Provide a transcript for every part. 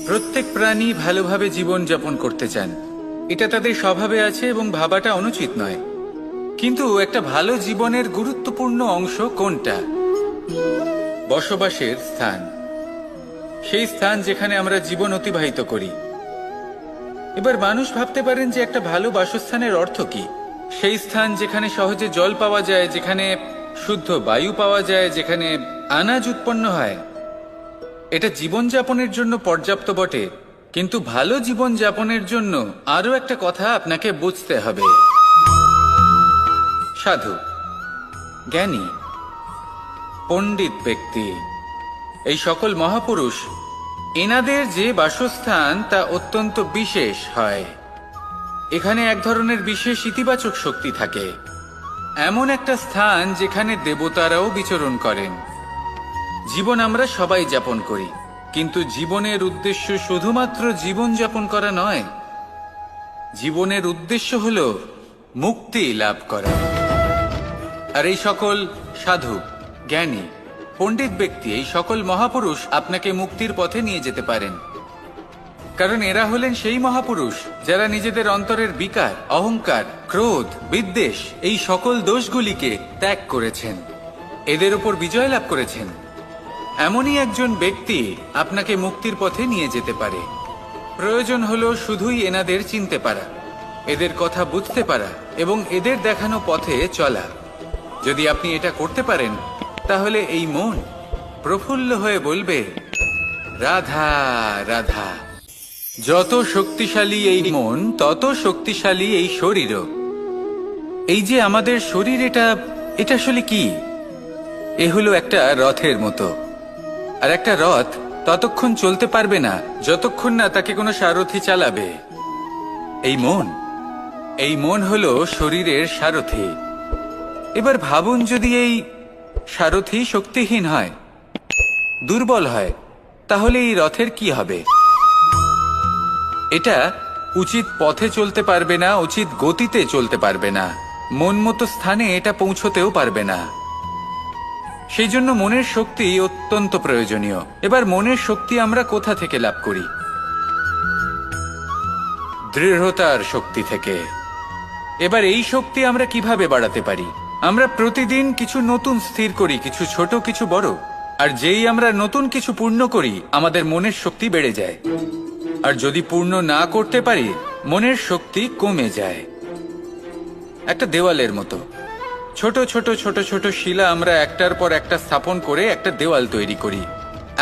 প্রত্যেক প্রাণী ভালোভাবে জীবন যাপন করতে চান, এটা তাদের স্বভাবে আছে এবং ভাবাটা অনুচিত নয়। কিন্তু একটা ভালো জীবনের গুরুত্বপূর্ণ অংশ কোনটা? বসবাসের স্থান, সেই স্থান যেখানে আমরা জীবন অতিবাহিত করি। এবার মানুষ ভাবতে পারেন যে একটা ভালো বাসস্থানের অর্থ কি? সেই স্থান যেখানে সহজে জল পাওয়া যায়, যেখানে শুদ্ধ বায়ু পাওয়া যায়, যেখানে আনাজ উৎপন্ন হয়। এটা জীবনযাপনের জন্য পর্যাপ্ত বটে, কিন্তু ভালো জীবনযাপনের জন্য আরও একটা কথা আপনাকে বুঝতে হবে। সাধু, জ্ঞানী, পণ্ডিত ব্যক্তি, এই সকল মহাপুরুষ, এনাদের যে বাসস্থান তা অত্যন্ত বিশেষ হয়। এখানে এক ধরনের বিশেষ ইতিবাচক শক্তি থাকে, এমন একটা স্থান যেখানে দেবতারাও বিচরণ করেন। জীবন আমরা সবাই যাপন করি, কিন্তু জীবনের উদ্দেশ্য শুধুমাত্র জীবন যাপন করা নয়। জীবনের উদ্দেশ্য হল মুক্তি লাভ করা। আর এই সকল সাধু, জ্ঞানী, পণ্ডিত ব্যক্তি, এই সকল মহাপুরুষ আপনাকে মুক্তির পথে নিয়ে যেতে পারেন। কারণ এরা হলেন সেই মহাপুরুষ যারা নিজেদের অন্তরের বিকার, অহংকার, ক্রোধ, বিদ্বেষ এই সকল দোষগুলিকে ত্যাগ করেছেন, এদের উপর বিজয় লাভ করেছেন। এমনই একজন ব্যক্তি আপনাকে মুক্তির পথে নিয়ে যেতে পারে। প্রয়োজন হলো শুধুই এনাদের চিনতে পারা, এদের কথা বুঝতে পারা এবং এদের দেখানো পথে চলা। যদি আপনি এটা করতে পারেন, তাহলে এই মন প্রফুল্ল হয়ে বলবে, রাধা রাধা। যত শক্তিশালী এই মন, তত শক্তিশালী এই শরীরও। এই যে আমাদের শরীর, এটা আসলে কি? এ হলো একটা রথের মতো। আর একটা রথ ততক্ষণ চলতে পারবে না যতক্ষণ না তাকে কোনো সারথি চালাবে। এই মন হলো শরীরের সারথি। এবার ভাবুন, যদি এই সারথি শক্তিহীন হয়, দুর্বল হয়, তাহলে এই রথের কি হবে? এটা উচিত পথে চলতে পারবে না, উচিত গতিতে চলতে পারবে না, মন মতো স্থানে এটা পৌঁছতেও পারবে না। সেই জন্য মনের শক্তি অত্যন্ত প্রয়োজনীয়। এবার মনের শক্তি আমরা কোথা থেকে লাভ করি? দৃঢ়তার শক্তি থেকে। এবার এই শক্তি আমরা কিভাবে বাড়াতে পারি? আমরা প্রতিদিন কিছু নতুন স্থির করি, কিছু ছোট, কিছু বড়। আর যেই আমরা নতুন কিছু পূর্ণ করি, আমাদের মনের শক্তি বেড়ে যায়। আর যদি পূর্ণ না করতে পারি, মনের শক্তি কমে যায়। একটা দেওয়ালের মতো ছোট ছোট ছোট ছোট শিলা আমরা একটার পর একটা স্থাপন করে একটা দেওয়াল তৈরি করি।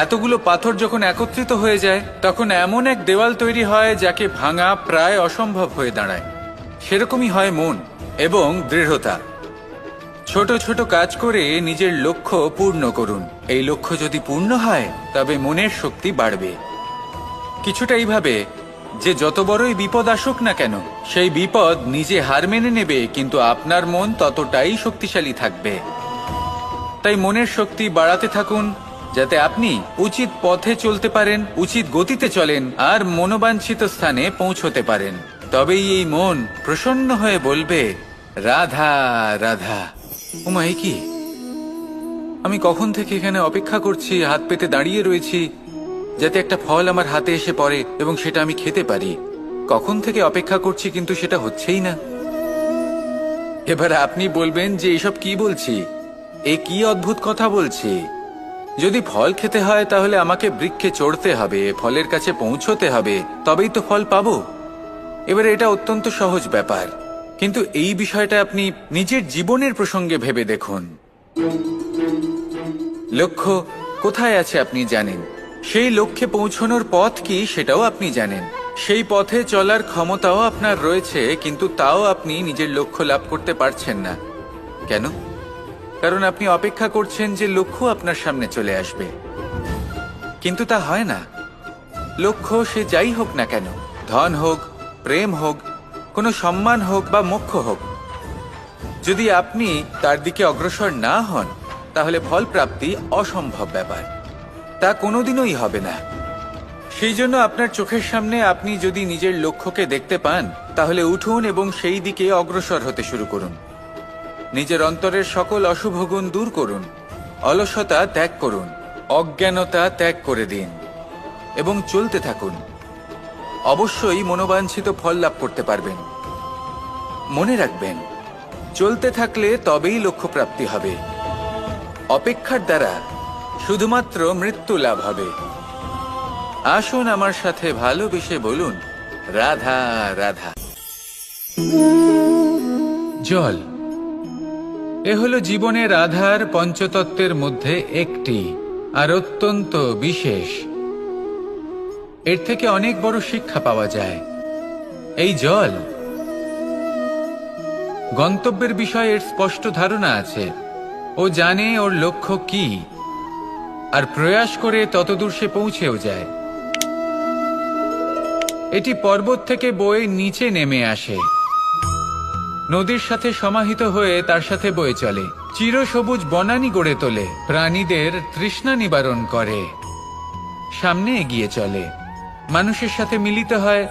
এতগুলো পাথর যখন একত্রিত হয়ে যায়, তখন এমন এক দেওয়াল তৈরি হয় যাকে ভাঙা প্রায় অসম্ভব হয়ে দাঁড়ায়। সেরকমই হয় মন এবং দৃঢ়তা। ছোট ছোট কাজ করে নিজের লক্ষ্য পূর্ণ করুন। এই লক্ষ্য যদি পূর্ণ হয়, তবে মনের শক্তি বাড়বে। কিছুটা এইভাবে যে যত বড়ই বিপদ আসুক না কেন, সেই বিপদ নিজে হার মেনে নেবে, কিন্তু আপনার মন ততটাই শক্তিশালী থাকবে। তাই মনের শক্তি বাড়াতে থাকুন, যাতে আপনি উচিত পথে চলতে পারেন, উচিত গতিতে চলেন আর মনোবাঞ্ছিত স্থানে পৌঁছতে পারেন। তবেই এই মন প্রসন্ন হয়ে বলবে, রাধা রাধা। ওমা, এ কি? আমি কখন থেকে এখানে অপেক্ষা করছি, হাত পেতে দাঁড়িয়ে রয়েছি যাতে একটা ফল আমার হাতে এসে পড়ে এবং সেটা আমি খেতে পারি। কখন থেকে অপেক্ষা করছি, কিন্তু সেটা হচ্ছেই না। এবার আপনি বলবেন যে এসব কি বলছি, এ কি অদ্ভুত কথা বলছি। যদি ফল খেতে হয়, তাহলে আমাকে বৃক্ষে চড়তে হবে, ফলের কাছে পৌঁছতে হবে, তবেই তো ফল পাবো। এবারে এটা অত্যন্ত সহজ ব্যাপার, কিন্তু এই বিষয়টা আপনি নিজের জীবনের প্রসঙ্গে ভেবে দেখুন। লক্ষ্য কোথায় আছে আপনি জানেন, সেই লক্ষ্যে পৌঁছানোর পথ কি সেটাও আপনি জানেন, সেই পথে চলার ক্ষমতাও আপনার রয়েছে, কিন্তু তাও আপনি নিজের লক্ষ্য লাভ করতে পারছেন না। কেন? কারণ আপনি অপেক্ষা করছেন যে লক্ষ্য আপনার সামনে চলে আসবে, কিন্তু তা হয় না। লক্ষ্য সে যাই হোক না কেন, ধন হোক, প্রেম হোক, কোনো সম্মান হোক বা মোক্ষ হোক, যদি আপনি তার দিকে অগ্রসর না হন, তাহলে ফল প্রাপ্তি অসম্ভব ব্যাপার, তা কোনোদিনই হবে না। সেই জন্য আপনার চোখের সামনে আপনি যদি নিজের লক্ষ্যকে দেখতে পান, তাহলে উঠুন এবং সেই দিকে অগ্রসর হতে শুরু করুন। নিজের অন্তরের সকল অশুভ গুণ দূর করুন, অলসতা ত্যাগ করুন, অজ্ঞানতা ত্যাগ করে দিন। এবং চলতে থাকুন। অবশ্যই মনোবাঞ্ছিত ফল লাভ করতে পারবেন। মনে রাখবেন, চলতে থাকলে তবেই লক্ষ্য প্রাপ্তি হবে। অপেক্ষার দ্বারা শুধুমাত্র মৃত্যু লাভ হবে। আসুন আমার সাথে ভালোবেসে বলুন, রাধা রাধা। জল এ হলো জীবনের আধার পঞ্চতত্ত্বের মধ্যে একটি, আর অত্যন্ত বিশেষ। এর থেকে অনেক বড় শিক্ষা পাওয়া যায়। এই জল গন্তব্যের বিষয়ে এর স্পষ্ট ধারণা আছে। ও জানে ওর লক্ষ্য কি, আর প্রয়াস করে ততদূর সে পৌঁছেও যায়। এটি পর্বত থেকে বয়ে নিচে নেমে আসে, নদীর সাথে সমাহিত হয়ে তার সাথে বয়ে চলে, চিরসবুজ বনানী গড়ে তোলে, প্রাণীদের তৃষ্ণা নিবারণ করে, সামনে এগিয়ে চলে, মানুষের সাথে মিলিত হয়।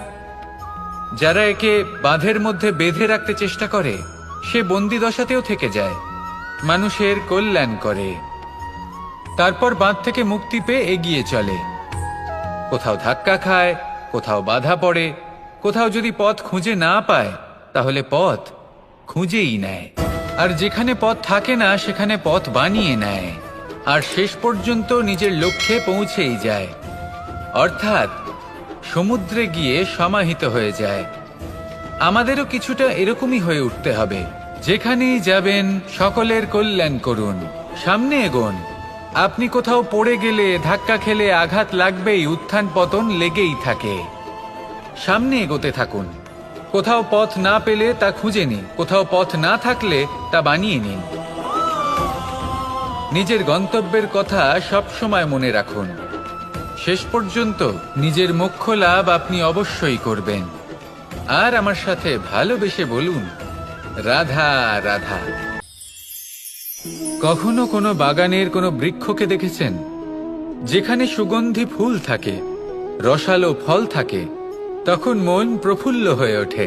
যারা একে বাঁধের মধ্যে বেঁধে রাখতে চেষ্টা করে, সে বন্দি দশাতেও থেকে যায়, মানুষের কল্যাণ করে। তারপর বাঁধ থেকে মুক্তি পেয়ে এগিয়ে চলে, কোথাও ধাক্কা খায়, কোথাও বাধা পড়ে, কোথাও যদি পথ খুঁজে না পায় তাহলে পথ খুঁজেই নেয়, আর যেখানে পথ থাকে না সেখানে পথ বানিয়ে নেয়, আর শেষ পর্যন্ত নিজের লক্ষ্যে পৌঁছেই যায়, অর্থাৎ সমুদ্রে গিয়ে সমাহিত হয়ে যায়। আমাদেরও কিছুটা এরকমই হয়ে উঠতে হবে। যেখানেই যাবেন সকলের কল্যাণ করুন, সামনে এগোন। আপনি কোথাও পড়ে গেলে, ধাক্কা খেলে আঘাত লাগবেই, উত্থান পতন লেগেই থাকে। সামনে এগোতে থাকুন। কোথাও পথ না পেলে তা খুঁজে নিন, কোথাও পথ না থাকলে তা বানিয়ে নিন। নিজের গন্তব্যের কথা সব সময় মনে রাখুন। শেষ পর্যন্ত নিজের মোক্ষ লাভ আপনি অবশ্যই করবেন। আর আমার সাথে ভালোবেসে বলুন, রাধা রাধা। কখনো কোনো বাগানের কোনো বৃক্ষকে দেখেছেন যেখানে সুগন্ধি ফুল থাকে, রসালো ফল থাকে? তখন মন প্রফুল্ল হয়ে ওঠে,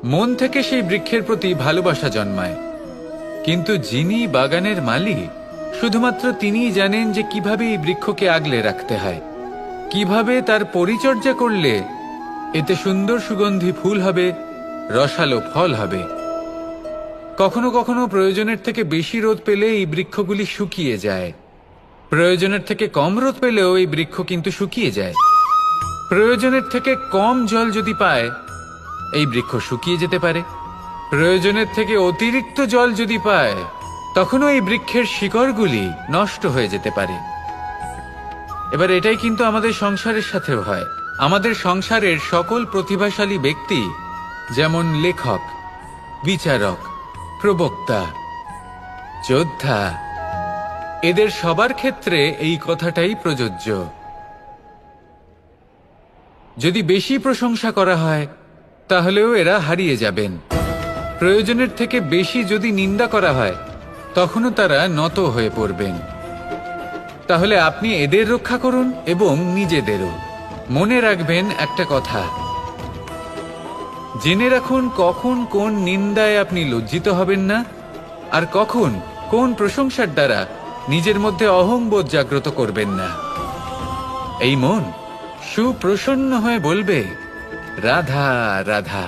মন থেকে সেই বৃক্ষের প্রতি ভালোবাসা জন্মায়। কিন্তু যিনি বাগানের মালিক, শুধুমাত্র তিনিই জানেন যে কিভাবে এই বৃক্ষকে আগলে রাখতে হয়, কিভাবে তার পরিচর্যা করলে এতে সুন্দর সুগন্ধি ফুল হবে, রসালো ফল হবে। কখনো কখনো প্রয়োজনের থেকে বেশি রোদ পেলে এই বৃক্ষগুলি শুকিয়ে যায়, প্রয়োজনের থেকে কম রোদ পেলেও এই বৃক্ষ কিন্তু শুকিয়ে যায়। প্রয়োজনের থেকে কম জল যদি পায়, এই বৃক্ষ শুকিয়ে যেতে পারে। প্রয়োজনের থেকে অতিরিক্ত জল যদি পায়, তখনও এই বৃক্ষের শিকড়গুলি নষ্ট হয়ে যেতে পারে। এবার এটাই কিন্তু আমাদের সংসারের সাথেও হয়। আমাদের সংসারের সকল প্রতিভাশালী ব্যক্তি, যেমন লেখক, বিচারক, প্রবক্তা, যোদ্ধা, এদের সবার ক্ষেত্রে এই কথাটাই প্রযোজ্য। যদি বেশি প্রশংসা করা হয় তাহলেও এরা হারিয়ে যাবেন। প্রয়োজনের থেকে বেশি যদি নিন্দা করা হয় তখনও তারা নত হয়ে পড়বেন। তাহলে আপনি এদের রক্ষা করুন এবং নিজেদেরও। মনে রাখবেন একটা কথা, জেনে রাখুন কখন কোন নিন্দায় আপনি লজ্জিত হবেন না, আর কখন কোন প্রশংসার দ্বারা নিজের মধ্যে অহংবোধ জাগ্রত করবেন না। এই মন সুপ্রসন্ন হয়ে বলবে, রাধা রাধা।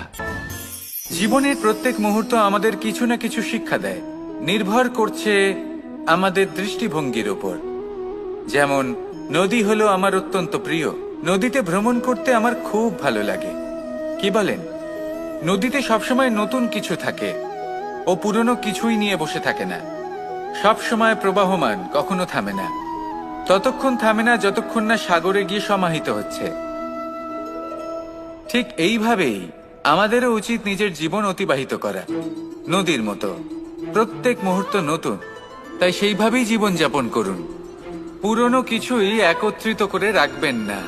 জীবনের প্রত্যেক মুহূর্ত আমাদের কিছু না কিছু শিক্ষা দেয়, নির্ভর করছে আমাদের দৃষ্টিভঙ্গির উপর। যেমন নদী হলো আমার অত্যন্ত প্রিয়, নদীতে ভ্রমণ করতে আমার খুব ভালো লাগে। কি বলেন? নদীতে সবসময় নতুন কিছু থাকে, ও পুরনো কিছুই নিয়ে বসে থাকে না, সব সময় প্রবাহমান, কখনো থামে না। ততক্ষণ থামে না যতক্ষণ না সাগরে গিয়ে সমাহিত হচ্ছে। ঠিক এইভাবেই আমাদেরও উচিত নিজের জীবন অতিবাহিত করা, নদীর মতো। প্রত্যেক মুহূর্ত নতুন, তাই সেইভাবেই জীবন যাপন করুন। পুরনো কিছুই একত্রিত করে রাখবেন না,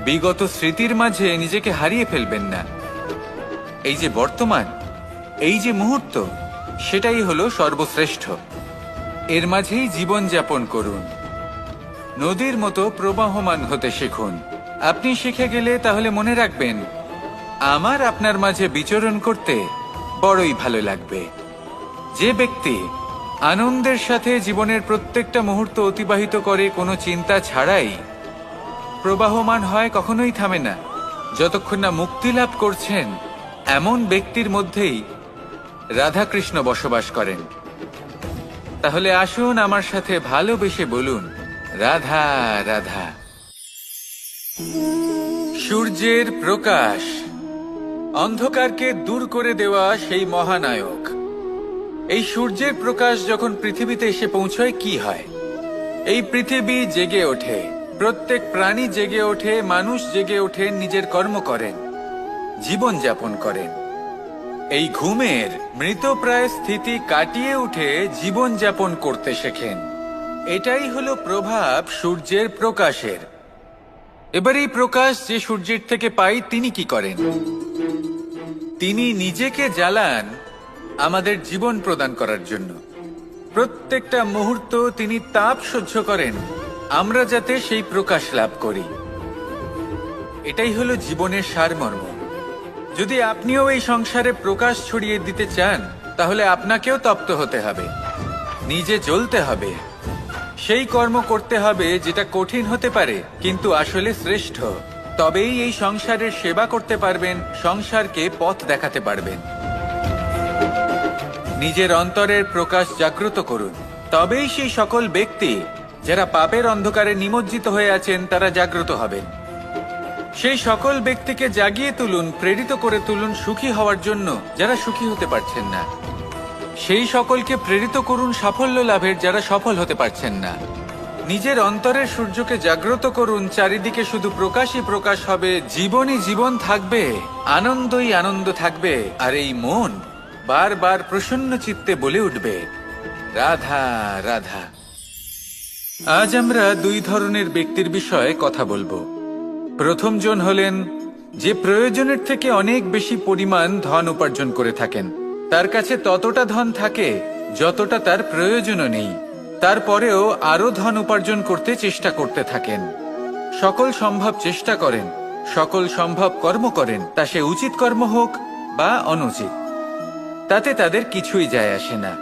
বিগত স্মৃতির মাঝে নিজেকে হারিয়ে ফেলবেন না। এই যে বর্তমান, এই যে মুহূর্ত, সেটাই হলো সর্বশ্রেষ্ঠ। এর মাঝেই জীবন যাপন করুন, নদীর মতো প্রবাহমান হতে শিখুন। আপনি শিখে গেলে তাহলে মনে রাখবেন, আমার আপনার মাঝে বিচরণ করতে বড়ই ভালো লাগবে। যে ব্যক্তি আনন্দের সাথে জীবনের প্রত্যেকটা মুহূর্ত অতিবাহিত করে কোনো চিন্তা ছাড়াই, প্রবাহমান হয়, কখনোই থামে না, যতক্ষণ না মুক্তি লাভ করছেন। এমন ব্যক্তির মধ্যেই রাধাকৃষ্ণ বসবাস করেন। তাহলে আসুন আমার সাথে ভালোবেসে বলুন, রাধা রাধা। সূর্যের প্রকাশ, অন্ধকারকে দূর করে দেওয়া সেই মহানায়ক। এই সূর্যের প্রকাশ যখন পৃথিবীতে এসে পৌঁছয়, কি হয়? এই পৃথিবী জেগে ওঠে, প্রত্যেক প্রাণী জেগে ওঠে, মানুষ জেগে ওঠে, নিজের কর্ম করেন, জীবন যাপন করেন। এই ঘুমের মৃতপ্রায় স্থিতি কাটিয়ে উঠে জীবন যাপন করতে শেখেন। এটাই হলো প্রভাব সূর্যের প্রকাশের। এবার এই প্রকাশ যে সূর্যের থেকে পাই, তিনি কি করেন? তিনি নিজেকে জ্বালান আমাদের জীবন প্রদান করার জন্য। প্রত্যেকটা মুহূর্ত তিনি তাপ সহ্য করেন, আমরা যাতে সেই প্রকাশ লাভ করি। এটাই হলো জীবনের সারমর্ম। যদি আপনিও এই সংসারে প্রকাশ ছড়িয়ে দিতে চান, তাহলে আপনাকেও তপ্ত হতে হবে, নিজে জ্বলতে হবে, সেই কর্ম করতে হবে যেটা কঠিন হতে পারে কিন্তু আসলে শ্রেষ্ঠ। তবেই এই সংসারের সেবা করতে পারবেন, সংসারকে পথ দেখাতে পারবেন। নিজের অন্তরের প্রকাশ জাগ্রত করুন, তবেই সেই সকল ব্যক্তি যারা পাপের অন্ধকারে নিমজ্জিত হয়ে আছেন, তারা জাগ্রত হবেন। সেই সকল ব্যক্তিকে জাগিয়ে তুলুন, প্রেরিত করে তুলুন সুখী হওয়ার জন্য, যারা সুখী হতে পারছেন না। সেই সকলকে প্রেরিত করুন সাফল্য লাভের, যারা সফল হতে পারছেন না। নিজের অন্তরের সূর্যকে জাগ্রত করুন, চারিদিকে শুধু প্রকাশই প্রকাশ হবে, জীবনই জীবন থাকবে, আনন্দই আনন্দ থাকবে। আর এই মন বারবার প্রসন্ন চিত্তে বলে উঠবে, রাধা রাধা। আজ আমরা দুই ধরনের ব্যক্তির বিষয়ে কথা বলবো। প্রথম জন হলেন যে প্রয়োজনের থেকে অনেক বেশি পরিমাণ ধন উপার্জন করে থাকেন। তার কাছে ততটা ধন থাকে যতটা তার প্রয়োজনও নেই, তারপরেও আরো ধন উপার্জন করতে চেষ্টা করতে থাকেন। সকল সম্ভব চেষ্টা করেন, সকল সম্ভব কর্ম করেন, তা সে উচিত কর্ম হোক বা অনুচিত, তাতে তাদের কিছুই যায় আসে না।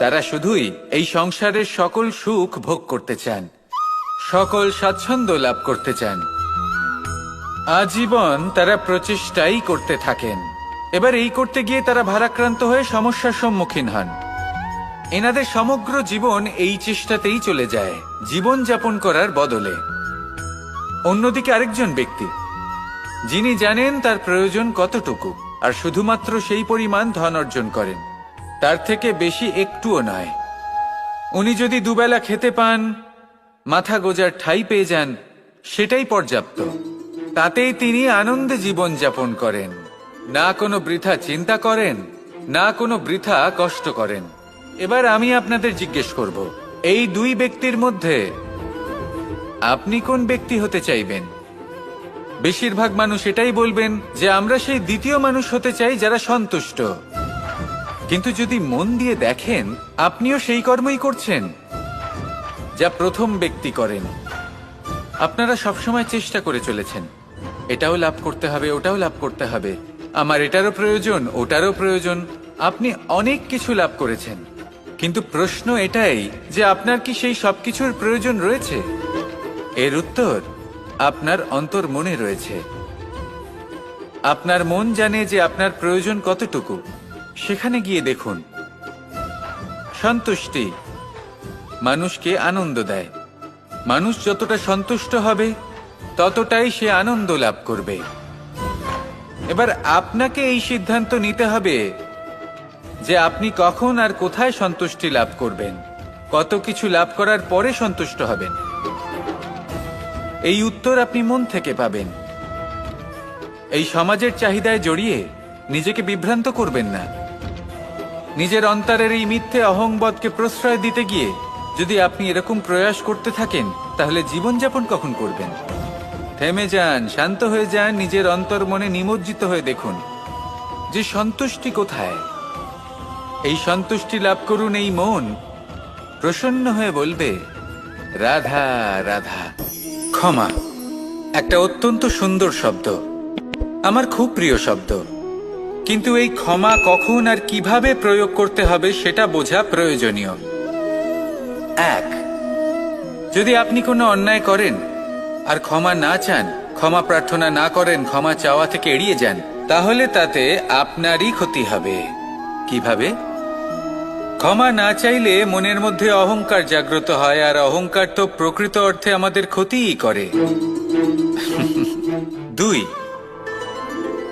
তারা শুধুই এই সংসারের সকল সুখ ভোগ করতে চান, সকল স্বাচ্ছন্দ্য লাভ করতে চান। আজীবন তারা প্রচেষ্টাই করতে থাকেন। এবার এই করতে গিয়ে তারা ভারাক্রান্ত হয়ে সমস্যার সম্মুখীন হন। এনাদের সমগ্র জীবন এই চেষ্টাতেই চলে যায়, জীবন যাপন করার বদলে। অন্যদিকে আরেকজন ব্যক্তি, যিনি জানেন তার প্রয়োজন কতটুকু, আর শুধুমাত্র সেই পরিমাণ ধন অর্জন করেন, তার থেকে বেশি একটুও নয়। উনি যদি দুবেলা খেতে পান, মাথা গোজার ঠাঁই পেয়ে যান, সেটাই পর্যাপ্ত। তাতেই তিনি আনন্দে জীবন যাপন করেন, না কোনো বৃথা চিন্তা করেন, না কোনো বৃথা কষ্ট করেন। এবার আমি আপনাদের জিজ্ঞেস করব, এই দুই ব্যক্তির মধ্যে আপনি কোন ব্যক্তি হতে চাইবেন? বেশিরভাগ মানুষ এটাই বলবেন যে আমরা সেই দ্বিতীয় মানুষ হতে চাই যারা সন্তুষ্ট। কিন্তু যদি মন দিয়ে দেখেন, আপনিও সেই কর্মই করছেন যা প্রথম ব্যক্তি করেন। আপনারা সবসময় চেষ্টা করে চলেছেন, এটাও লাভ করতে হবে, ওটাও লাভ করতে হবে, আমার এটারও প্রয়োজন, ওটারও প্রয়োজন। আপনি অনেক কিছু লাভ করেছেন, কিন্তু প্রশ্ন এটাই যে আপনার কি সেই সবকিছুর প্রয়োজন রয়েছে? এর উত্তর আপনার অন্তর মনে রয়েছে। আপনার মন জানে যে আপনার প্রয়োজন কতটুকু। সেখানে গিয়ে দেখুন। সন্তুষ্টি মানুষকে আনন্দ দেয়। মানুষ যতটা সন্তুষ্ট হবে, ততটাই সে আনন্দ লাভ করবে। এবার আপনাকে এই সিদ্ধান্ত নিতে হবে যে আপনি কখন আর কোথায় সন্তুষ্টি লাভ করবেন, কত কিছু লাভ করার পরে সন্তুষ্ট হবেন। এই উত্তর আপনি মন থেকে পাবেন। এই সমাজের চাহিদায় জড়িয়ে নিজেকে বিভ্রান্ত করবেন না। নিজের অন্তরের এই মিথ্যে অহংবোধকে প্রশ্রয় দিতে গিয়ে যদি আপনি এরকম প্রয়াস করতে থাকেন, তাহলে জীবনযাপন কখন করবেন? থেমে যান, শান্ত হয়ে যান, নিজের অন্তর মনে নিমজ্জিত হয়ে দেখুন যে সন্তুষ্টি কোথায়। এই সন্তুষ্টি লাভ করুন। এই মন প্রসন্ন হয়ে বলবে, রাধা রাধা। ক্ষমা একটা অত্যন্ত সুন্দর শব্দ, আমার খুব প্রিয় শব্দ, কিন্তু এই ক্ষমা কখন আর কিভাবে প্রয়োগ করতে হবে সেটা বোঝা প্রয়োজনীয়। এক, যদি আপনি কোনো অন্যায় করেন, আর ক্ষমা না চান, ক্ষমা প্রার্থনা না করেন, ক্ষমা চাওয়া থেকে এড়িয়ে যান, তাহলে তাতে আপনারই ক্ষতি হবে। কিভাবে? ক্ষমা না চাইলে মনের মধ্যে অহংকার জাগ্রত হয়, আর অহংকার তো প্রকৃত অর্থে আমাদের ক্ষতিই করে। 2,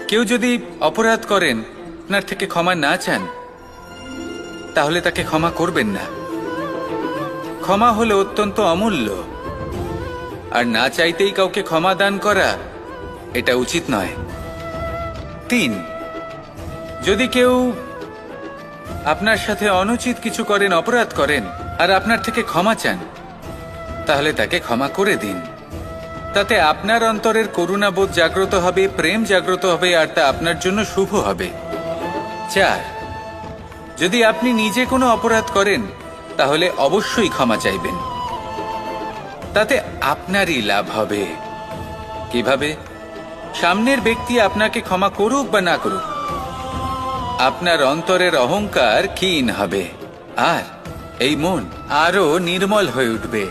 কেউ যদি অপরাধ করেন, আপনার থেকে ক্ষমা না চান, তাহলে তাকে ক্ষমা করবেন না। ক্ষমা হলো অত্যন্ত অমূল্য, আর না চাইতেই কাউকে ক্ষমা দান করা এটা উচিত নয়। 3, যদি কেউ আপনার সাথে অনুচিত কিছু করেন, অপরাধ করেন, আর আপনার থেকে ক্ষমা চান, তাহলে তাকে ক্ষমা করে দিন। তাতে আপনার অন্তরের করুণাবোধ জাগ্রত হবে, প্রেম জাগ্রত হবে, আর তা আপনার জন্য শুভ হবে। 4, যদি আপনি নিজে কোনো অপরাধ করেন, তাহলে অবশ্যই ক্ষমা চাইবেন। তাতে আপনারই লাভ হবে। কিভাবে? সামনের ব্যক্তি আপনাকে ক্ষমা করুক বা না করুক, আপনার অন্তরের অহংকার ক্ষীণ হবে, আর এই মন আরো নির্মল হয়ে উঠবে।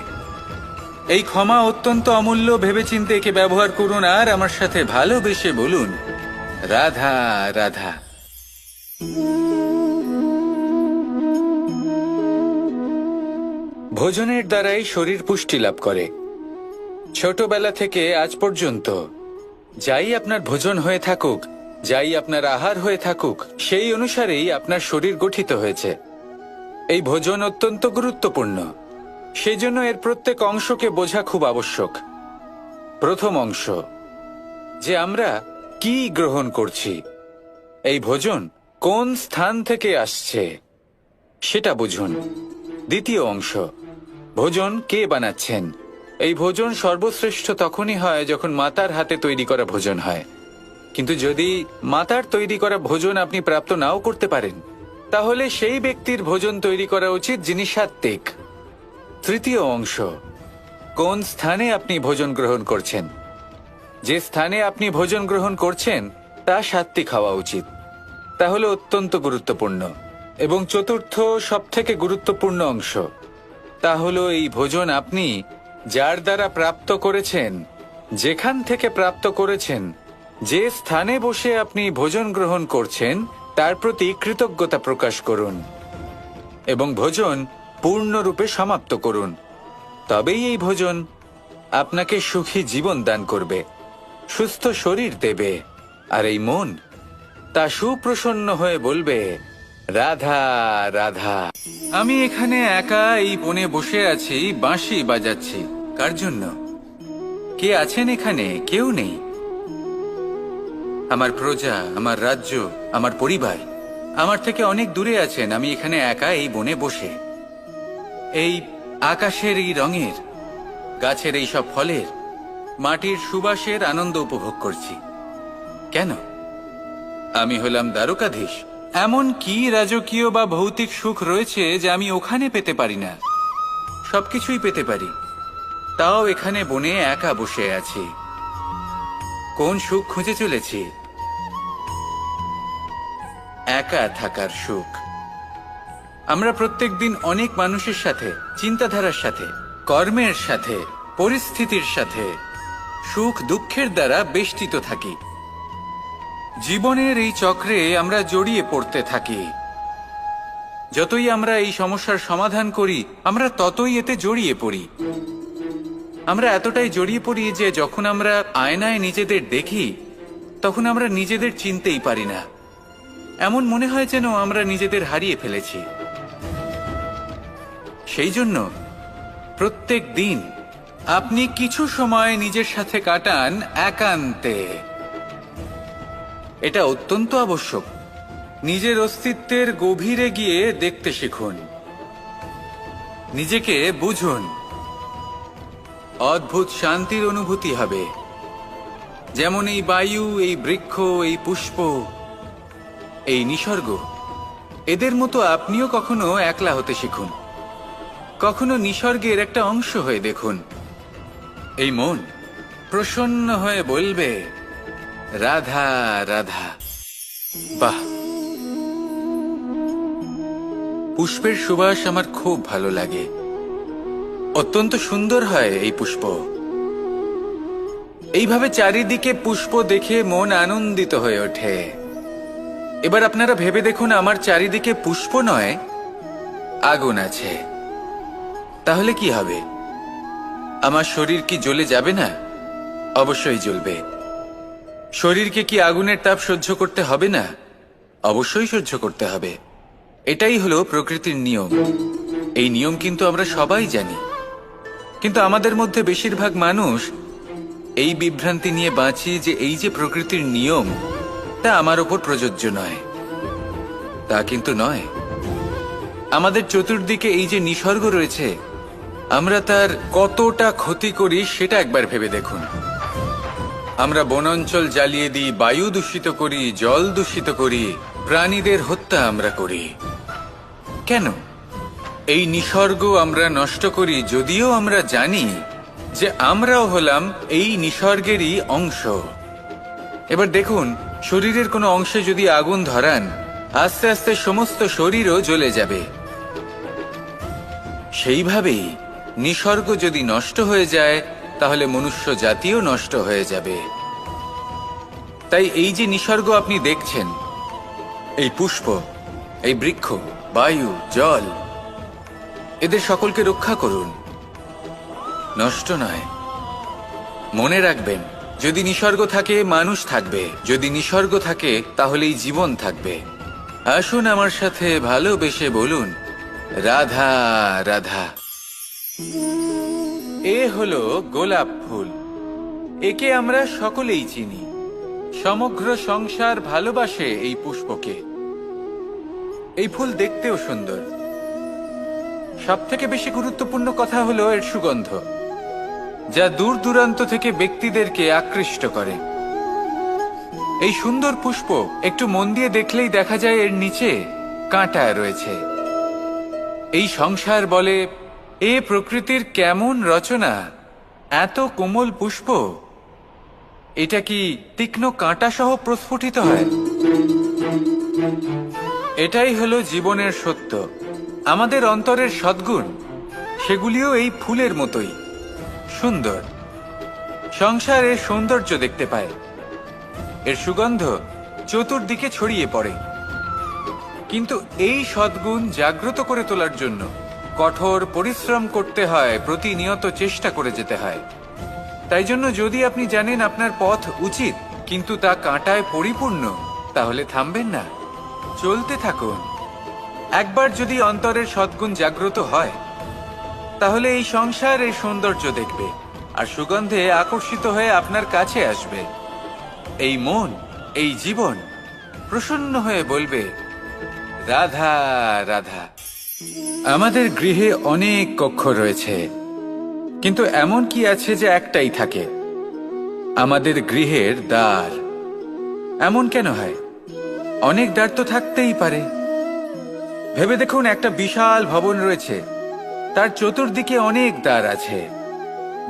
এই ক্ষমা অত্যন্ত অমূল্য, ভেবেচিন্তে একে ব্যবহার করুন, আর আমার সাথে ভালোবেসে বলুন, রাধা রাধা। ভোজনের দ্বারাই শরীর পুষ্টি লাভ করে। ছোটবেলা থেকে আজ পর্যন্ত যাই আপনার ভোজন হয়ে থাকুক, যাই আপনার আহার হয়ে থাকুক, সেই অনুসারেই আপনার শরীর গঠিত হয়েছে। এই ভোজন অত্যন্ত গুরুত্বপূর্ণ, সেই জন্য এর প্রত্যেক অংশকে বোঝা খুব আবশ্যক। প্রথম অংশ, যে আমরা কি গ্রহণ করছি, এই ভোজন কোন স্থান থেকে আসছে সেটা বুঝুন। দ্বিতীয় অংশ, ভোজন কে বানাচ্ছেন। এই ভোজন সর্বশ্রেষ্ঠ তখনই হয় যখন মাতার হাতে তৈরি করা ভোজন হয়। কিন্তু যদি মাতার তৈরি করা ভোজন আপনি প্রাপ্ত নাও করতে পারেন, তাহলে সেই ব্যক্তির ভোজন তৈরি করা উচিত যিনি সাত্ত্বিক। তৃতীয় অংশ, কোন স্থানে আপনি ভোজন গ্রহণ করছেন। যে স্থানে আপনি ভোজন গ্রহণ করছেন তা সাত্ত্বিক হওয়া উচিত। তাহলে অত্যন্ত গুরুত্বপূর্ণ। এবং চতুর্থ সবথেকে গুরুত্বপূর্ণ অংশ, তা হলো এই ভোজন আপনি যার দ্বারা প্রাপ্ত করেছেন, যেখান থেকে প্রাপ্ত করেছেন, যে স্থানে বসে আপনি ভোজন গ্রহণ করছেন, তার প্রতি কৃতজ্ঞতা প্রকাশ করুন এবং ভোজন পূর্ণরূপে সমাপ্ত করুন। তবেই এই ভোজন আপনাকে সুখী জীবন দান করবে, সুস্থ শরীর দেবে, আর এই মন তা সুপ্রসন্ন হয়ে বলবে, রাধা রাধা। আমি এখানে একা এই বনে বসে আছি, বাঁশি বাজাচ্ছি। কার জন্য? কে আছেন এখানে? কেউ নেই। আমার প্রজা, আমার রাজ্য, আমার পরিবার আমার থেকে অনেক দূরে আছেন। আমি এখানে একা এই বনে বসে এই আকাশের এই রঙের, গাছের এই সব ফলের, মাটির সুবাসের আনন্দ উপভোগ করছি। কেন? আমি হলাম দ্বারকাধীশ। এমন কি রাজকীয় বা ভৌতিক সুখ রয়েছে যে আমি ওখানে পেতে পারি না? সবকিছুই পেতে পারি, তাও এখানে বনে একা বসে আছি। কোন সুখ খুঁজে চলেছি? একা থাকার সুখ। আমরা প্রত্যেকদিন অনেক মানুষের সাথে, চিন্তাধারার সাথে, কর্মের সাথে, পরিস্থিতির সাথে, সুখ দুঃখের দ্বারা বেষ্টিত থাকি। জীবনের এই চক্রে আমরা জড়িয়ে পড়তে থাকি। যতই আমরা এই সমস্যার সমাধান করি, আমরা ততই এতে জড়িয়ে পড়ি। আমরা এতটাই জড়িয়ে পড়ি যে যখন আমরা আয়নায় নিজেদের দেখি, তখন আমরা নিজেদের চিনতেই পারি না। এমন মনে হয় যেন আমরা নিজেদের হারিয়ে ফেলেছি। সেই জন্য প্রত্যেক দিন আপনি কিছু সময় নিজের সাথে কাটান একান্তে। এটা অত্যন্ত আবশ্যক। নিজের অস্তিত্বের গভীরে গিয়ে দেখতে শিখুন, নিজেকে বুঝুন। অদ্ভুত শান্তির অনুভূতি হবে। যেমন এই বায়ু, এই বৃক্ষ, এই পুষ্প, এই নিসর্গ, এদের মতো আপনিও কখনো একলা হতে শিখুন। কখনো নিসর্গের একটা অংশ হয়ে দেখুন। এই মন প্রসন্ন হয়ে বলবে, রাধা রাধা। বাহ, পুষ্পের সুবাস আমার খুব ভালো লাগে। অত্যন্ত সুন্দর হয় এই পুষ্প। এইভাবে চারিদিকে পুষ্প দেখে মন আনন্দিত হয়ে ওঠে। এবার আপনারা ভেবে দেখুন, আমার চারিদিকে পুষ্প নয়, আগুন আছে। তাহলে কি হবে? আমার শরীর কি জ্বলে যাবে না? অবশ্যই জ্বলবে। শরীরকে কি আগুনের তাপ সহ্য করতে হবে না? অবশ্যই সহ্য করতে হবে। এটাই হলো প্রকৃতির নিয়ম। এই নিয়ম কিন্তু আমরা সবাই জানি, কিন্তু আমাদের মধ্যে বেশিরভাগ মানুষ এই বিভ্রান্তি নিয়ে বাঁচি যে এই যে প্রকৃতির নিয়ম, তা আমার ওপর প্রযোজ্য নয়। তা কিন্তু নয়। আমাদের চতুর্দিকে এই যে নিসর্গ রয়েছে, আমরা তার কতটা ক্ষতি করি সেটা একবার ভেবে দেখুন। আমরা বনাঞ্চল জ্বালিয়ে দিই, বায়ু দূষিত করি, জল দূষিত করি, প্রাণীদের হত্যা আমরা করি। কেন? এই নিসর্গ আমরা নষ্ট করি, যদিও আমরা জানি যে আমরাও হলাম এই নিসর্গেরই অংশ। এবার দেখুন, শরীরের কোনো অংশে যদি আগুন ধরান, আস্তে আস্তে সমস্ত শরীরও জ্বলে যাবে। সেইভাবেই নিসর্গ যদি নষ্ট হয়ে যায়, তাহলে মনুষ্য জাতিও নষ্ট হয়ে যাবে। তাই এই যে নিসর্গ আপনি দেখছেন, এই পুষ্প, এই বৃক্ষ, বায়ু, জল, এদের সকলকে রক্ষা করুন, নষ্ট নয়। মনে রাখবেন, যদি নিসর্গ থাকে মানুষ থাকবে, যদি নিসর্গ থাকে তাহলেই জীবন থাকবে। আসুন আমার সাথে ভালোবেসে বলুন, রাধা রাধা। এ হলো গোলাপ ফুল। একে আমরা সকলেই চিনি। সমগ্র সংসার ভালোবাসে এই পুষ্পকে। এই ফুল দেখতেও সুন্দর। সবথেকে বেশি গুরুত্বপূর্ণ কথা হলো এর সুগন্ধ, যা দূর দূরান্ত থেকে ব্যক্তিদেরকে আকৃষ্ট করে। এই সুন্দর পুষ্প একটু মন দিয়ে দেখলেই দেখা যায় এর নিচে কাঁটা রয়েছে। এই সংসার বলে, এ প্রকৃতির কেমন রচনা, এত কোমল পুষ্প, এটা কি তীক্ষ্ণ কাঁটা সহ প্রস্ফুটিত হয়? এটাই হলো জীবনের সত্য। আমাদের অন্তরের সদ্গুণ, সেগুলিও এই ফুলের মতোই সুন্দর। সংসার এর সৌন্দর্য দেখতে পায়, এর সুগন্ধ চতুর্দিকে ছড়িয়ে পড়ে। কিন্তু এই সদ্গুণ জাগ্রত করে তোলার জন্য কঠোর পরিশ্রম করতে হয়, প্রতিনিয়ত চেষ্টা করে যেতে হয়। তাই জন্য যদি আপনি জানেন আপনার পথ উচিত, কিন্তু তা কাঁটায় পরিপূর্ণ, তাহলে থামবেন না, চলতে থাকুন। একবার যদি অন্তরের সদ্গুণ জাগ্রত হয়, তাহলে এই সংসার এই সৌন্দর্য দেখবে আর সুগন্ধে আকর্ষিত হয়ে আপনার কাছে আসবে। এই মন, এই জীবন প্রসন্ন হয়ে বলবে, রাধা রাধা। আমাদের গৃহে অনেক কক্ষ রয়েছে, কিন্তু এমন কি আছে যে একটাই থাকে? আমাদের গৃহের দ্বার। এমন কেন হয়? অনেক দ্বার তো থাকতেই পারে। ভেবে দেখুন, একটা বিশাল ভবন রয়েছে, তার চতুর্দিকে অনেক দ্বার আছে।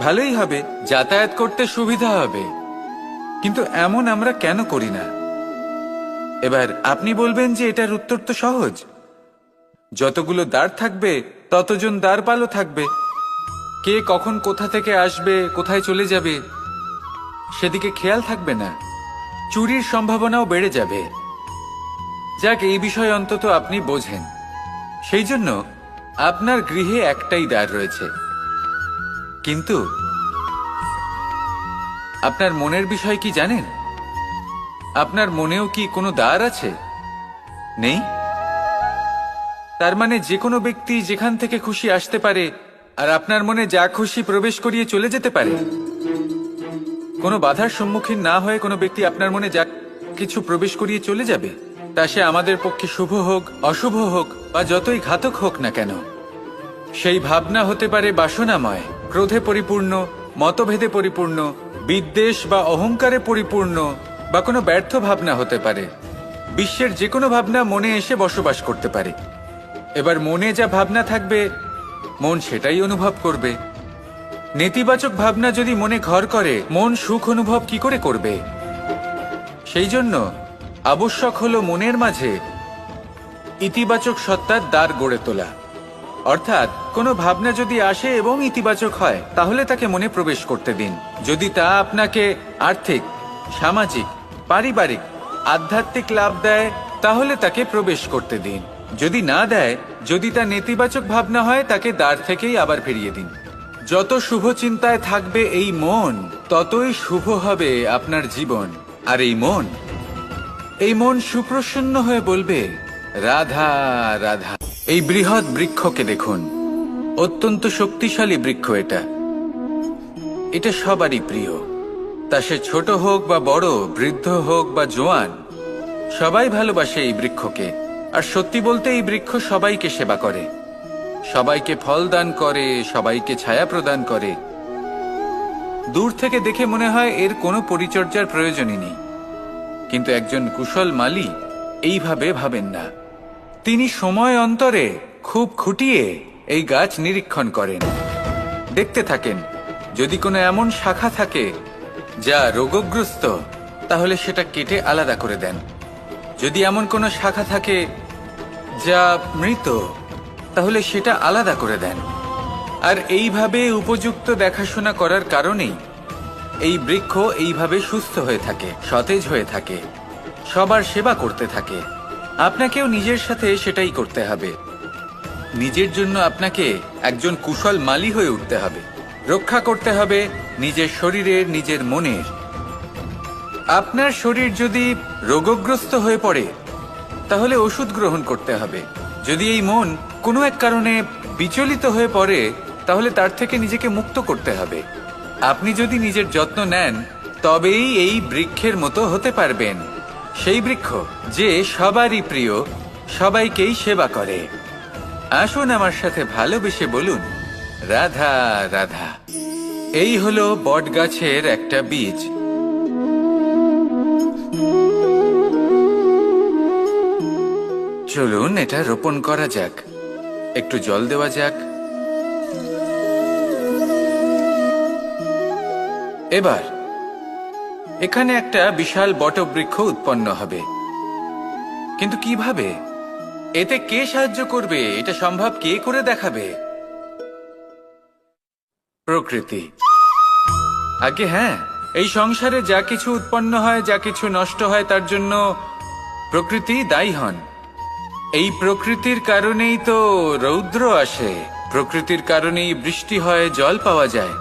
ভালোই হবে, যাতায়াত করতে সুবিধা হবে, কিন্তু এমন আমরা কেন করি না? এবার আপনি বলবেন যে এটার উত্তর তো সহজ। যতগুলো দ্বার থাকবে, ততজন দ্বারপালও থাকবে। কে কখন কোথা থেকে আসবে, কোথায় চলে যাবে, সেদিকে খেয়াল থাকবে না। চুরির সম্ভাবনাও বেড়ে যাবে। যাক, এই বিষয়ে অন্তত আপনি বোঝেন। সেই জন্য আপনার গৃহে একটাই দ্বার রয়েছে। কিন্তু আপনার মনের বিষয় কি জানেন? আপনার মনেও কি কোনো দ্বার আছে? নেই? তার মানে যে কোনো ব্যক্তি যেখান থেকে খুশি আসতে পারে, আর আপনার মনে যা খুশি প্রবেশ করিয়ে চলে যেতে পারে। কোনো বাধার সম্মুখীন না হয়ে কোনো ব্যক্তি আপনার মনে যা কিছু প্রবেশ করিয়ে চলে যাবে, তা সে আমাদের পক্ষে শুভ হোক, অশুভ হোক, বা যতই ঘাতক হোক না কেন। সেই ভাবনা হতে পারে বাসনাময়, ক্রোধে পরিপূর্ণ, মতভেদে পরিপূর্ণ, বিদ্বেষ বা অহংকারে পরিপূর্ণ, বা কোনো ব্যর্থ ভাবনা হতে পারে। বিশ্বের যে কোনো ভাবনা মনে এসে বসবাস করতে পারে। এবার মনে যা ভাবনা থাকবে, মন সেটাই অনুভব করবে। নেতিবাচক ভাবনা যদি মনে ঘর করে, মন সুখ অনুভব কি করে করবে? সেই জন্য আবশ্যক হলো মনের মাঝে ইতিবাচক সত্তার দ্বার গড়ে তোলা। অর্থাৎ কোনো ভাবনা যদি আসে এবং ইতিবাচক হয় তাহলে তাকে মনে প্রবেশ করতে দিন। যদি তা আপনাকে আর্থিক, সামাজিক, পারিবারিক, আধ্যাত্মিক লাভ দেয় তাহলে তাকে প্রবেশ করতে দিন। যদি না দেয়, যদি তা নেতিবাচক ভাবনা হয়, তাকে দ্বার থেকেই আবার ফিরিয়ে দিন। যত শুভ চিন্তায় থাকবে এই মন, ততই শুভ হবে আপনার জীবন। আর এই মন সুপ্রসন্ন হয়ে বলবে, রাধা রাধা। এই বৃহৎ বৃক্ষকে দেখুন, অত্যন্ত শক্তিশালী বৃক্ষ। এটা সবারই প্রিয়। তা সে ছোট হোক বা বড়, বৃদ্ধ হোক বা জোয়ান, সবাই ভালোবাসে এই বৃক্ষকে। আর সত্যি বলতে এই বৃক্ষ সবাইকে সেবা করে, সবাইকে ফল দান করে, সবাইকে ছায়া প্রদান করে। দূর থেকে দেখে মনে হয় এর কোনো পরিচর্যার প্রয়োজনই নেই, কিন্তু একজন কুশল মালী এইভাবে ভাবেন না। তিনি সময় অন্তরে খুব খুঁটিয়ে এই গাছ নিরীক্ষণ করেন, দেখতে থাকেন। যদি কোনো এমন শাখা থাকে যা রোগগ্রস্ত, তাহলে সেটা কেটে আলাদা করে দেন। যদি এমন কোনো শাখা থাকে যা মৃত, তাহলে সেটা আলাদা করে দেন। আর এইভাবে উপযুক্ত দেখাশোনা করার কারণেই এই বৃক্ষ এইভাবে সুস্থ হয়ে থাকে, সতেজ হয়ে থাকে, সবার সেবা করতে থাকে। আপনাকেও নিজের সাথে সেটাই করতে হবে। নিজের জন্য আপনাকে একজন কুশল মালী হয়ে উঠতে হবে। রক্ষা করতে হবে নিজের শরীরের, নিজের মনের। আপনার শরীর যদি রোগগ্রস্ত হয়ে পড়ে, তাহলে ওষুধ গ্রহণ করতে হবে। যদি এই মন কোনো এক কারণে বিচলিত হয়ে পড়ে, তাহলে তার থেকে নিজেকে মুক্ত করতে হবে। আপনি যদি নিজের যত্ন নেন, তবেই এই বৃক্ষের মতো হতে পারবেন। সেই বৃক্ষ যে সবারই প্রিয়, সবাইকেই সেবা করে। আসুন আমার সাথে ভালোবেসে বলুন, রাধা রাধা। এই হলো বটগাছের একটা বীজ। চলুন এটা রোপণ করা যাক, একটু জল দেওয়া যাক। এবার এখানে একটা বিশাল বটবৃক্ষ উৎপন্ন হবে। কিন্তু কিভাবে? এতে কে সাহায্য করবে? এটা সম্ভব কে করে দেখাবে? প্রকৃতি। আগে হ্যাঁ, এই সংসারে যা কিছু উৎপন্ন হয়, যা কিছু নষ্ট হয়, তার জন্য প্রকৃতি দায়ী হন। এই প্রকৃতির কারণেই তো রৌদ্র আসে, প্রকৃতির কারণেই বৃষ্টি হয়, জল পাওয়া যায়।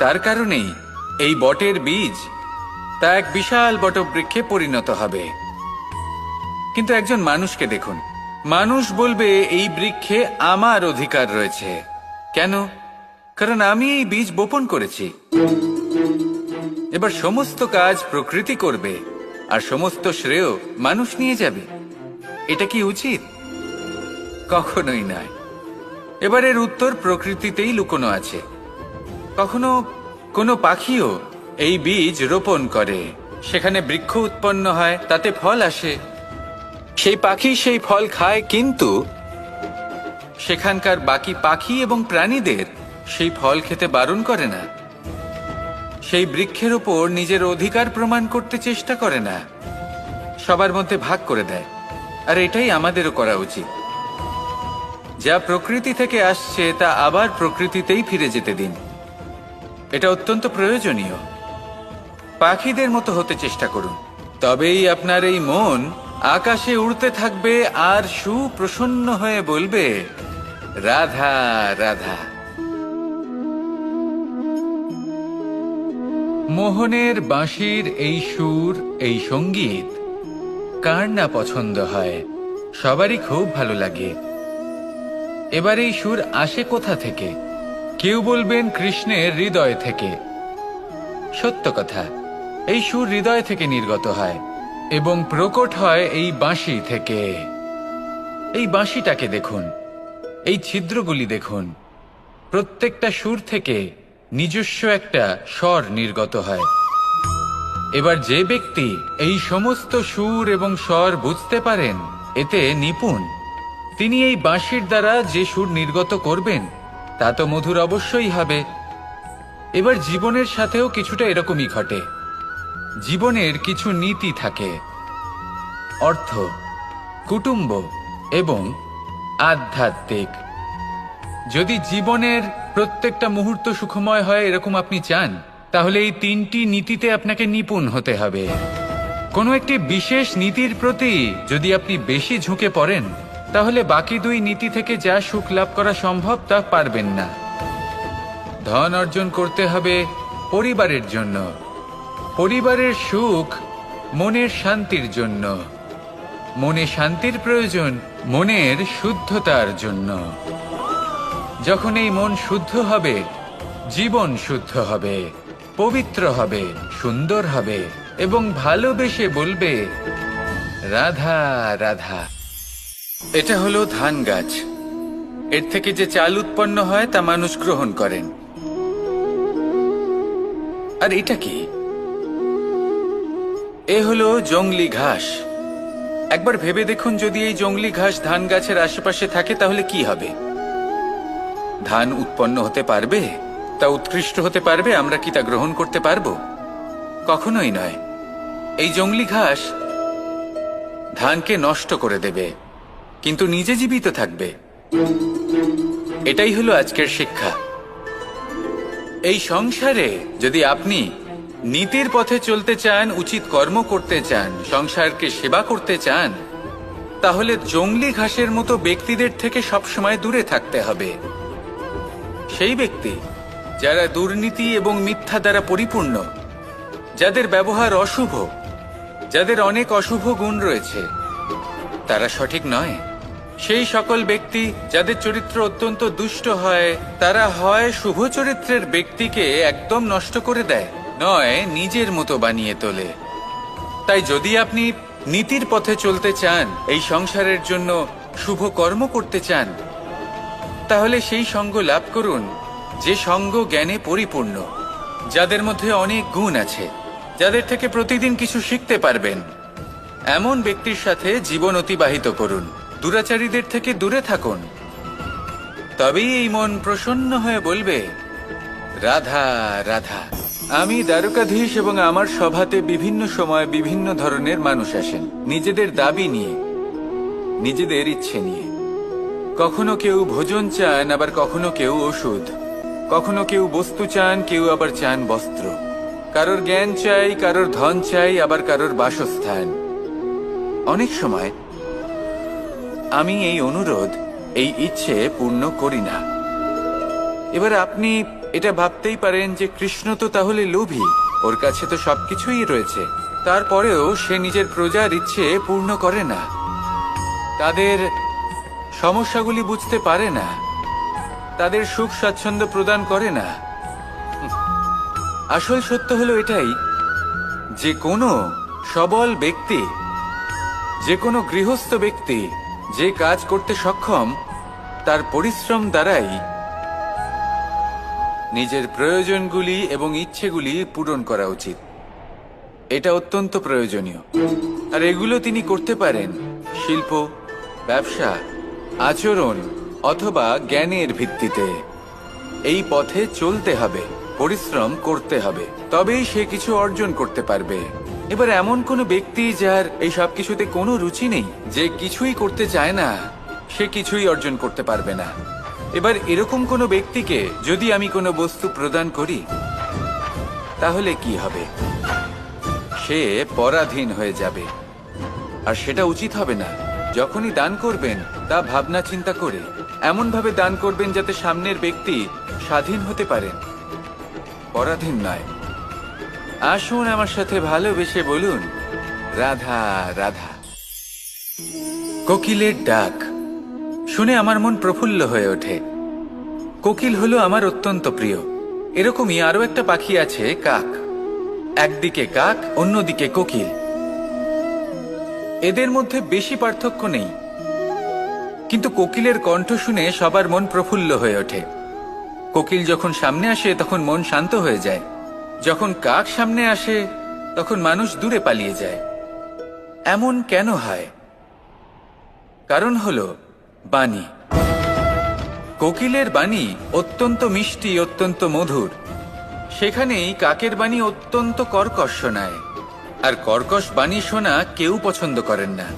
তার কারণেই এই বটের বীজ তা এক বিশাল বটবৃক্ষে পরিণত হবে। কিন্তু একজন মানুষকে দেখুন, মানুষ বলবে এই বৃক্ষে আমার অধিকার রয়েছে। কেন? কারণ আমি এই বীজ বপন করেছি। এবার সমস্ত কাজ প্রকৃতি করবে আর সমস্ত শ্রেয় মানুষ নিয়ে যাবে। এটা কি উচিত? কখনোই নয়। এবার এর উত্তর প্রকৃতিতেই লুকোনো আছে। কখনো কোনো পাখিও এই বীজ রোপণ করে, সেখানে বৃক্ষ উৎপন্ন হয়, তাতে ফল আসে, সেই পাখি সেই ফল খায়, কিন্তু সেখানকার বাকি পাখি এবং প্রাণীদের সেই ফল খেতে বারণ করে না। সেই বৃক্ষের ওপর নিজের অধিকার প্রমাণ করতে চেষ্টা করে না, সবার মধ্যে ভাগ করে দেয়। আর এটাই আমাদেরও করা উচিত। যা প্রকৃতি থেকে আসছে তা আবার প্রকৃতিতেই ফিরে যেতে দিন। এটা অত্যন্ত প্রয়োজনীয়। পাখিদের মতো হতে চেষ্টা করুন, তবেই আপনার এই মন আকাশে উড়তে থাকবে আর সুপ্রসন্ন হয়ে বলবে, রাধা রাধা। মোহনের বাঁশির এই সুর, এই সঙ্গীত কার না পছন্দ হয়? সবারই খুব ভালো লাগে। এবার এই সুর আসে কোথা থেকে? কেউ বলবেন কৃষ্ণের হৃদয় থেকে। সত্য কথা, এই সুর হৃদয় থেকে নির্গত হয় এবং প্রকট হয় এই বাঁশি থেকে। এই বাঁশিটাকে দেখুন, এই ছিদ্রগুলি দেখুন। প্রত্যেকটা সুর থেকে নিজস্ব একটা স্বর নির্গত হয়। এবার যে ব্যক্তি এই সমস্ত সুর এবং স্বর বুঝতে পারেন, এতে নিপুণ, তিনি এই বাঁশির দ্বারা যে সুর নির্গত করবেন তা তো মধুর অবশ্যই হবে। এবার জীবনের সাথেও কিছুটা এরকমই ঘটে। জীবনের কিছু নীতি থাকে, অর্থ, কুটুম্ব এবং আধ্যাত্মিক। যদি জীবনের প্রত্যেকটা মুহূর্ত সুখময় হয় এরকম আপনি চান, তাহলে এই তিনটি নীতিতে আপনাকে নিপুণ হতে হবে। কোনো একটি বিশেষ নীতির প্রতি যদি আপনি বেশি ঝুঁকে পড়েন, তাহলে বাকি দুই নীতি থেকে যা সুখ লাভ করা সম্ভব তা পারবেন না। ধন অর্জন করতে হবে পরিবারের জন্য, পরিবারের সুখ মনের শান্তির জন্য, মনে শান্তির প্রয়োজন মনের শুদ্ধতার জন্য। যখন এই মন শুদ্ধ হবে, জীবন শুদ্ধ হবে, পবিত্র হবে, সুন্দর হবে এবং ভালোবেসে বলবে রাধা রাধা। এটা হলো ধান গাছ। এর থেকে যে চাল উৎপন্ন হয় তা মানুষ গ্রহণ করেন। আর এটা কি? এ হলো জংলি ঘাস। একবার ভেবে দেখুন, যদি এই জংলি ঘাস ধান গাছের আশেপাশে থাকে তাহলে কি হবে? ধান উৎপন্ন হতে পারবে? তা উৎকৃষ্ট হতে পারবে? আমরা কি তা গ্রহণ করতে পারবো? কখনোই নয়। এই জংলি ঘাস ধানকে নষ্ট করে দেবে, কিন্তু নিজে জীবিত থাকবে। এটাই হলো আজকের শিক্ষা। এই সংসারে যদি আপনি নীতির পথে চলতে চান, উচিত কর্ম করতে চান, সংসারকে সেবা করতে চান, তাহলে জংলি ঘাসের মতো ব্যক্তিদের থেকে সবসময় দূরে থাকতে হবে। সেই ব্যক্তি যারা দুর্নীতি এবং মিথ্যা দ্বারা পরিপূর্ণ, যাদের ব্যবহার অশুভ, যাদের অনেক অশুভ গুণ রয়েছে, তারা সঠিক নয়। সেই সকল ব্যক্তি যাদের চরিত্র অত্যন্ত দুষ্ট হয়, তারা হয় শুভ চরিত্রের ব্যক্তিকে একদম নষ্ট করে দেয়, নয় নিজের মতো বানিয়ে তোলে। তাই যদি আপনি নীতির পথে চলতে চান, এই সংসারের জন্য শুভ কর্ম করতে চান, তাহলে সেই সঙ্গ লাভ করুন যে সঙ্গ জ্ঞানে পরিপূর্ণ, যাদের মধ্যে অনেক গুণ আছে, যাদের থেকে প্রতিদিন কিছু শিখতে পারবেন। এমন ব্যক্তির সাথে জীবন অতিবাহিত করুন। দুরাচারীদের থেকে দূরে থাকুন। তবেই এই মন প্রসন্ন হয়ে বলবে রাধা রাধা। আমি দ্বারকাধীশ এবং আমার সভাতে বিভিন্ন সময় বিভিন্ন ধরনের মানুষ আসেন, নিজেদের দাবি নিয়ে, নিজেদের ইচ্ছে নিয়ে। কখনো কেউ ভোজন চান, আবার কখনো কেউ ওষুধ। কখনো কেউ বস্তু চান, কেউ আবার চান বস্ত্র। কারোর জ্ঞান চাই, কারোর ধন চাই, আবার কারোর বাসস্থান। অনেক সময় আমি এই অনুরোধ, এই ইচ্ছে পূর্ণ করি না। এবার আপনি এটা ভাবতেই পারেন যে কৃষ্ণ তো তাহলে লোভী, ওর কাছে তো সবকিছুই রয়েছে, তারপরেও সে নিজের প্রজার ইচ্ছে পূর্ণ করে না, তাদের সমস্যাগুলি বুঝতে পারে না, তাদের সুখ স্বাচ্ছন্দ্য প্রদান করে না। আসল সত্য হলো এটাই যে কোনো সবল ব্যক্তি, যে কোনো গৃহস্থ ব্যক্তি যে কাজ করতে সক্ষম, তার পরিশ্রম দ্বারাই নিজের প্রয়োজনগুলি এবং ইচ্ছেগুলি পূরণ করা উচিত। এটা অত্যন্ত প্রয়োজনীয়। আর এগুলো তিনি করতে পারেন শিল্প, ব্যবসা, আচরণ অথবা জ্ঞানের ভিত্তিতে। এই পথে চলতে হবে, পরিশ্রম করতে হবে, তবেই সে কিছু অর্জন করতে পারবে। এবার এমন কোনো ব্যক্তি যার এই সব কিছুতে কোনো রুচি নেই, যে কিছুই করতে চায় না, সে কিছুই অর্জন করতে পারবে না। এবার এরকম কোনো ব্যক্তিকে যদি আমি কোনো বস্তু প্রদান করি, তাহলে কি হবে? সে পরাধীন হয়ে যাবে, আর সেটা উচিত হবে না। যখনই দান করবেন তা ভাবনা চিন্তা করে এমন ভাবে দান করবেন যাতে সামনের ব্যক্তি স্বাধীন হতে পারেন, পরাধীন নয়। আসুন আমার সাথে ভালোবেসে বলুন রাধা রাধা। কোকিলের ডাক শুনে আমার মন প্রফুল্ল হয়ে ওঠে। কোকিল হলো আমার অত্যন্ত প্রিয়। এরকমই আরো একটা পাখি আছে, কাক। একদিকে কাক, অন্যদিকে কোকিল। এদের মধ্যে বেশি পার্থক্য নেই, কিন্তু কোকিলের কণ্ঠ শুনে সবার মন প্রফুল্ল হয়ে ওঠে। কোকিল যখন সামনে আসে তখন মন শান্ত হয়ে যায়, যখন কাক সামনে আসে তখন মানুষ দূরে পালিয়ে যায়। এমন কেন হয়? কারণ হলো বাণী। কোকিলের বাণী অত্যন্ত মিষ্টি, অত্যন্ত মধুর। সেখানেই কাকের বাণী অত্যন্ত কর্কশ শোনায়, আর কর্কশ বাণী শোনা কেউ পছন্দ করেন না।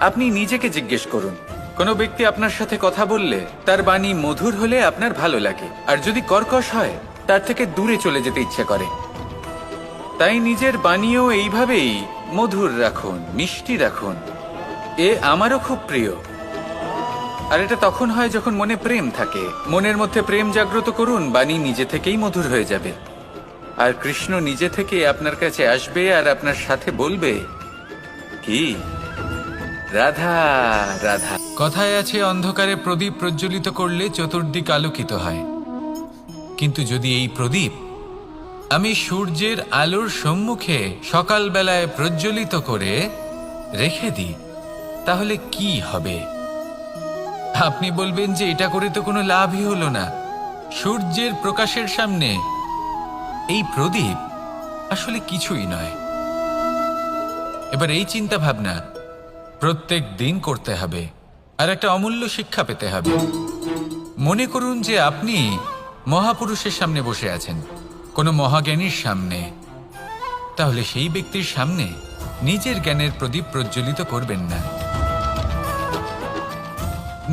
আপনি নিজেকে জিজ্ঞেস করুন, কোনো ব্যক্তি আপনার সাথে কথা বললে তার বাণী মধুর হলে আপনার ভালো লাগে, আর যদি কর্কশ হয় তার থেকে দূরে চলে যেতে ইচ্ছে করে। তাই নিজের বাণীও এইভাবেই মধুর রাখুন, মিষ্টি রাখুন। এ আমারও খুব প্রিয়। আর এটা তখন হয় যখন মনে প্রেম থাকে। মনের মধ্যে প্রেম জাগ্রত করুন, বাণী নিজে থেকেই মধুর হয়ে যাবে। আর কৃষ্ণ নিজে থেকে আপনার কাছে আসবে আর আপনার সাথে বলবে, কি রাধা রাধা। কথায় আছে, অন্ধকারে প্রদীপ প্রজ্বলিত করলে চতুর্দিক আলোকিত হয়। কিন্তু যদি এই প্রদীপ আমি সূর্যের আলোর সম্মুখে সকালবেলায় প্রজ্বলিত করে রেখে দিই, তাহলে কি হবে? আপনি বলবেন যে এটা করে তো কোনো লাভই হলো না। সূর্যের প্রকাশের সামনে এই প্রদীপ আসলে কিছুই নয়। এবার এই চিন্তা ভাবনা প্রত্যেক দিন করতে হবে, আর একটা অমূল্য শিক্ষা পেতে হবে। মনে করুন যে আপনি মহাপুরুষের সামনে বসে আছেন, কোনো মহাজ্ঞানীর সামনে। তাহলে সেই ব্যক্তির সামনে নিজের জ্ঞানের প্রদীপ প্রজ্বলিত করবেন না,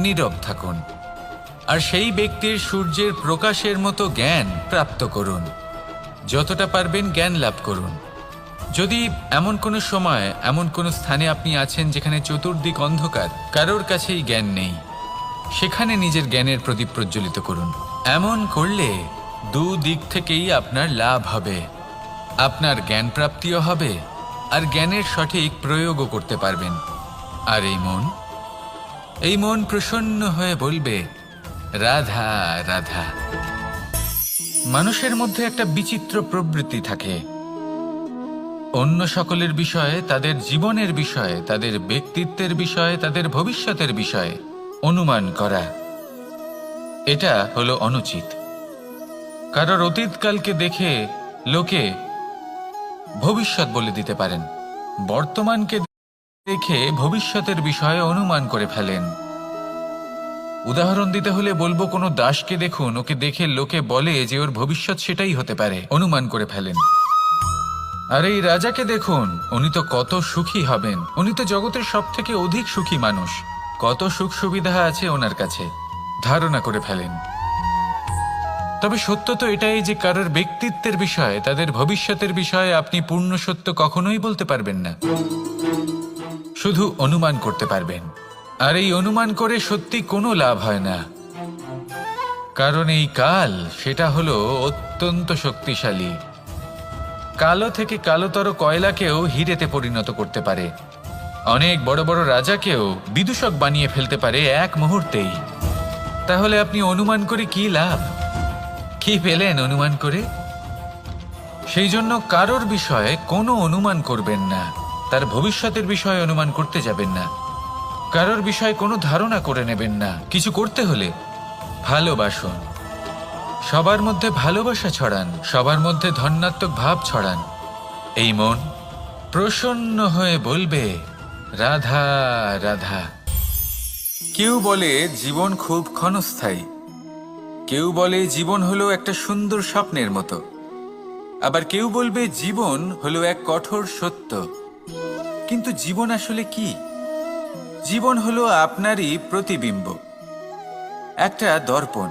নীরব থাকুন। আর সেই ব্যক্তির সূর্যের প্রকাশের মতো জ্ঞান প্রাপ্ত করুন। যতটা পারবেন জ্ঞান লাভ করুন। যদি এমন কোনো সময়, এমন কোনো স্থানে আপনি আছেন যেখানে চতুর্দিক অন্ধকার, কারোর কাছেই জ্ঞান নেই, সেখানে নিজের জ্ঞানের প্রদীপ প্রজ্বলিত করুন। এমন করলে দুদিক থেকেই আপনার লাভ হবে। আপনার জ্ঞান প্রাপ্তিও হবে, আর জ্ঞানের সঠিক প্রয়োগও করতে পারবেন। আর এই মন প্রসন্ন হয়ে বলবে, রাধা রাধা। মানুষের মধ্যে একটা বিচিত্র প্রবৃত্তি থাকে, অন্য সকলের বিষয়ে, তাদের জীবনের বিষয়ে, তাদের ব্যক্তিত্বের বিষয়ে, তাদের ভবিষ্যতের বিষয়ে অনুমান করা। এটা হলো অনুচিত। কারোর অতীতকালকে দেখে লোকে ভবিষ্যৎ বলে দিতে পারেন, বর্তমানকে দেখে ভবিষ্যতের বিষয়ে অনুমান করে ফেলেন। উদাহরণ দিতে হলে বলবো, কোনো দাসকে দেখুন, ওকে দেখে লোকে বলে যে ওর ভবিষ্যৎ সেটাই হতে পারে, অনুমান করে ফেলেন। আর এই রাজাকে দেখুন, উনি তো কত সুখী হবেন, উনি তো জগতের সব থেকে অধিক সুখী মানুষ, কত সুখ সুবিধা আছে ওনার কাছে, ধারণা করে ফেলেন। তবে সত্য তো এটাই যে কারোর ব্যক্তিত্বের বিষয়ে, তাদের ভবিষ্যতের বিষয়ে আপনি পূর্ণ সত্য কখনোই বলতে পারবেন না, শুধু অনুমান করতে পারবেন। আর এই অনুমান করে সত্যি কোনো লাভ হয় না, কারণ এই কাল সেটা হলো অত্যন্ত শক্তিশালী। কালো থেকে কালোতর কয়লাকেও হীরেতে পরিণত করতে পারে, অনেক বড় বড় রাজাকেও বিদূষক বানিয়ে ফেলতে পারে এক মুহূর্তেই। তাহলে আপনি অনুমান করে কি লাভ? কি পেলেন অনুমান করে? সেই জন্য কারোর বিষয়ে কোনো অনুমান করবেন না, তার ভবিষ্যতের বিষয়ে অনুমান করতে যাবেন না, কারোর বিষয়ে কোনো ধারণা করে নেবেন না। কিছু করতে হলে ভালোবাসুন, সবার মধ্যে ভালোবাসা ছড়ান, সবার মধ্যে ধন্যাত্মক ভাব ছড়ান। এই মন প্রসন্ন হয়ে বলবে, রাধা রাধা। কেউ বলে জীবন খুব ক্ষণস্থায়ী, কেউ বলে জীবন হলো একটা সুন্দর স্বপ্নের মতো, আবার কেউ বলবে জীবন হলো এক কঠোর সত্য। কিন্তু জীবন আসলে কি? জীবন হলো আপনারই প্রতিবিম্ব, একটা দর্পণ।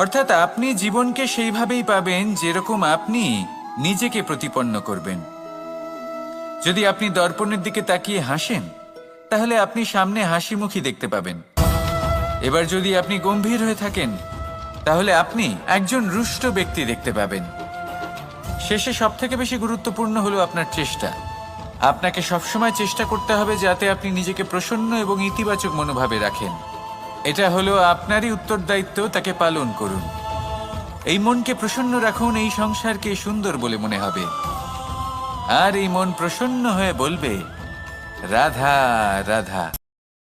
অর্থাৎ আপনি জীবনকে সেইভাবেই পাবেন যেরকম আপনি নিজেকে প্রতিপন্ন করবেন। যদি আপনি দর্পণের দিকে তাকিয়ে হাসেন, তাহলে আপনি সামনে হাসি মুখী দেখতে পাবেন। এবার যদি আপনি গম্ভীর হয়ে থাকেন, তাহলে আপনি একজন রুষ্ট ব্যক্তি দেখতে পাবেন। শেষে সবথেকে বেশি গুরুত্বপূর্ণ হলো আপনার চেষ্টা। আপনাকে সবসময় চেষ্টা করতে হবে যাতে আপনি নিজেকে প্রসন্ন এবং ইতিবাচক মনোভাবে রাখেন। এটা হলো আপনারই উত্তরদায়িত্ব, তাকে পালন করুন। এই মনকে প্রসন্ন রাখুন, এই সংসারকে সুন্দর বলে মনে হবে। আর এই মন প্রসন্ন হয়ে বলবে, রাধা রাধা।